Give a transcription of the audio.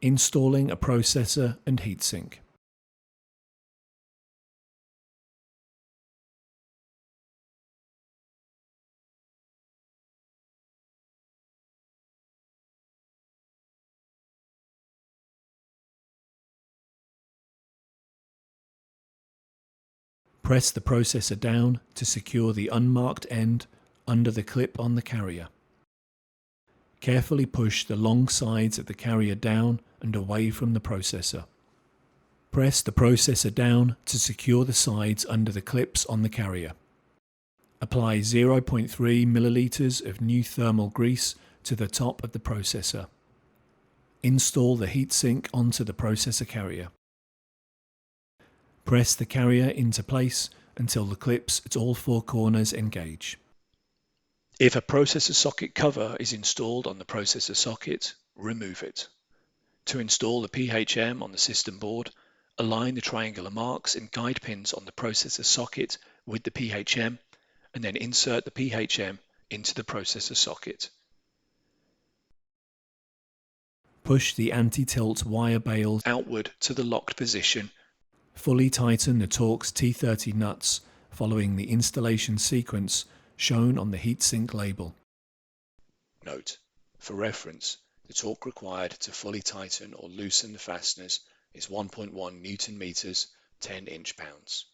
Installing a processor and heatsink. Press the processor down to secure the unmarked end under the clip on the carrier. Carefully push the long sides of the carrier down and away from the processor. Press the processor down to secure the sides under the clips on the carrier. Apply 0.3 milliliters of new thermal grease to the top of the processor. Install the heatsink onto the processor carrier. Press the carrier into place until the clips at all four corners engage. If a processor socket cover is installed on the processor socket, remove it. To install the PHM on the system board, align the triangular marks and guide pins on the processor socket with the PHM, and then insert the PHM into the processor socket. Push the anti-tilt wire bales outward to the locked position. Fully tighten the Torx T30 nuts following the installation sequence shown on the heatsink label. Note: for reference, the torque required to fully tighten or loosen the fasteners is 1.1 Newton meters, 10 inch-pounds.